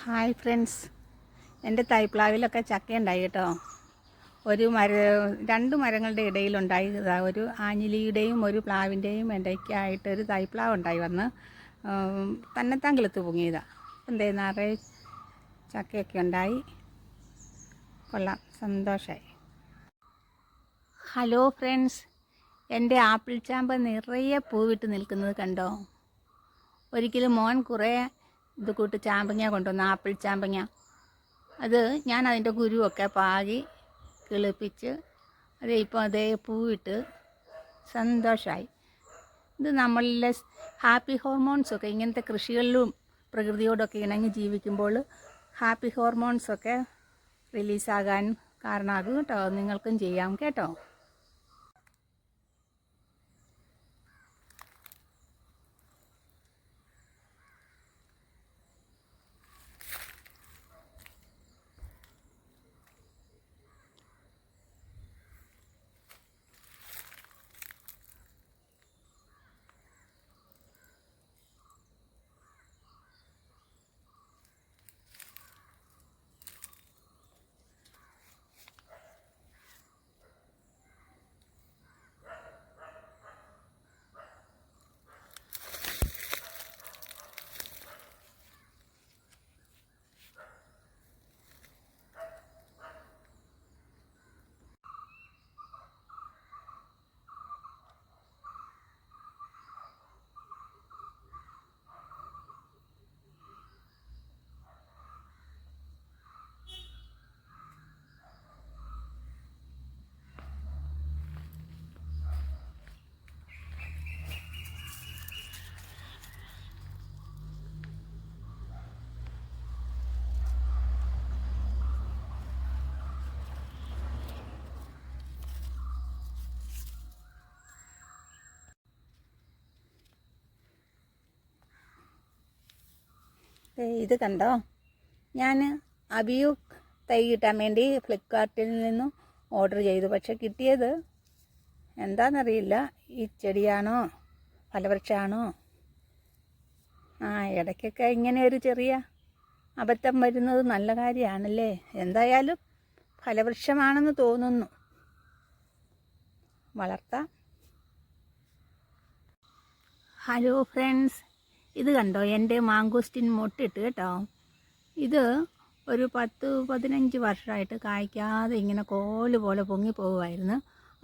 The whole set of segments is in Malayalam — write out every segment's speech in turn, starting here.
ഹായ് ഫ്രണ്ട്സ്, എൻ്റെ തൈപ്ലാവിലൊക്കെ ചക്കയുണ്ടായി കേട്ടോ. രണ്ട് മരങ്ങളുടെ ഇടയിലുണ്ടായി. ഒരു ആഞ്ഞിലിയുടെയും ഒരു പ്ലാവിൻ്റെയും ഇടയ്ക്കായിട്ട് ഒരു തൈപ്ലാവ് ഉണ്ടായി വന്ന് തന്നെത്താൻ കിളുത്ത് പൊങ്ങിയതാണ്. എന്തേ നിറയെ ചക്കയൊക്കെ ഉണ്ടായി. കൊള്ളാം, സന്തോഷമായി. ഹലോ ഫ്രണ്ട്സ്, എൻ്റെ ആപ്പിൾ ചാമ്പ നിറയെ പൂവിട്ട് നിൽക്കുന്നത് കണ്ടോ. ഒരിക്കലും മോൻ കുറേ ഇത് കൂട്ട് ചാമ്പങ്ങ കൊണ്ടുവന്ന്, ആപ്പിൾ ചാമ്പങ്ങ. അത് ഞാൻ അതിൻ്റെ കുരുവൊക്കെ പാകി കിളിപ്പിച്ച് ഇപ്പോൾ അതേ പൂവിട്ട് സന്തോഷമായി. ഇത് നമ്മളിലെ ഹാപ്പി ഹോർമോൺസൊക്കെ ഇങ്ങനത്തെ കൃഷികളിലും പ്രകൃതിയോടൊക്കെ ഇണങ്ങി ജീവിക്കുമ്പോൾ ഹാപ്പി ഹോർമോൺസൊക്കെ റിലീസാകാൻ കാരണമാകും കേട്ടോ. നിങ്ങൾക്കും ചെയ്യാം കേട്ടോ. ഇത് കണ്ടോ, ഞാൻ അബിയു തൈ കിട്ടാൻ വേണ്ടി ഫ്ലിപ്കാർട്ടിൽ നിന്നും ഓർഡർ ചെയ്തു. പക്ഷെ കിട്ടിയത് എന്താണെന്നറിയില്ല. ഈ ചെടിയാണോ ഫലവൃക്ഷമാണോ? ഇടയ്ക്കൊക്കെ ഇങ്ങനെ ഒരു ചെറിയ അബദ്ധം വരുന്നത് നല്ല കാര്യമാണല്ലേ. എന്തായാലും ഫലവൃക്ഷമാണെന്ന് തോന്നുന്നു. വളർത്താം. ഹലോ ഫ്രണ്ട്സ്, ഇത് കണ്ടോ, എൻ്റെ മാങ്കോസ്റ്റിൻ മുട്ടിട്ട് കേട്ടോ. ഇത് ഒരു 10-15 വർഷമായിട്ട് കായ്ക്കാതെ ഇങ്ങനെ കോല് പോലെ പൊങ്ങി പോകുമായിരുന്നു.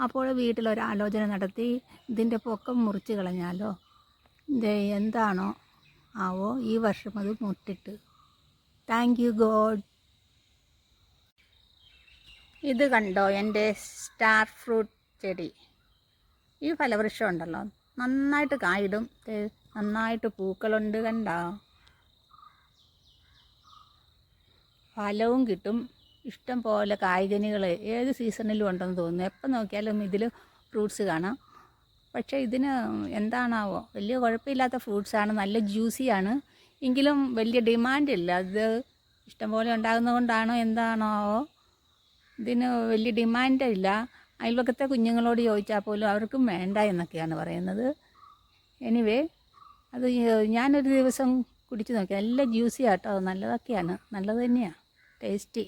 അപ്പോൾ വീട്ടിലൊരാലോചന നടത്തി, ഇതിൻ്റെ പൊക്കം മുറിച്ച് കളഞ്ഞാലോ. ഇത് എന്താണോ ആവോ, ഈ വർഷം അത് മുട്ടിട്ട്. Thank you God. ഇത് കണ്ടോ, എൻ്റെ സ്റ്റാർ ഫ്രൂട്ട് ചെടി. ഈ ഫലവൃക്ഷം ഉണ്ടല്ലോ, നന്നായിട്ട് കായിടും, നന്നായിട്ട് പൂക്കളുണ്ട് കണ്ടോ. ഫലവും കിട്ടും, ഇഷ്ടം പോലെ കായ്കനികൾ ഏത് സീസണിലും ഉണ്ടെന്ന് തോന്നുന്നു. എപ്പോൾ നോക്കിയാലും ഇതിൽ ഫ്രൂട്ട്സ് കാണാം. പക്ഷേ ഇതിന് എന്താണാവോ, വലിയ കുഴപ്പമില്ലാത്ത ഫ്രൂട്ട്സാണ്, നല്ല ജ്യൂസിയാണ്. എങ്കിലും വലിയ ഡിമാൻഡില്ല. അത് ഇഷ്ടംപോലെ ഉണ്ടാകുന്നത് കൊണ്ടാണോ എന്താണോ ഇതിന് വലിയ ഡിമാൻഡില്ല. അയൽവക്കത്തെ കുഞ്ഞുങ്ങളോട് ചോദിച്ചാൽ പോലും അവർക്കും വേണ്ട എന്നൊക്കെയാണ് പറയുന്നത്. എനിവേ, അത് ഞാനൊരു ദിവസം കുടിച്ച് നോക്കി, നല്ല ജ്യൂസി ആട്ടോ, നല്ലതൊക്കെയാണ്, നല്ലത് തന്നെയാണ്, ടേസ്റ്റി.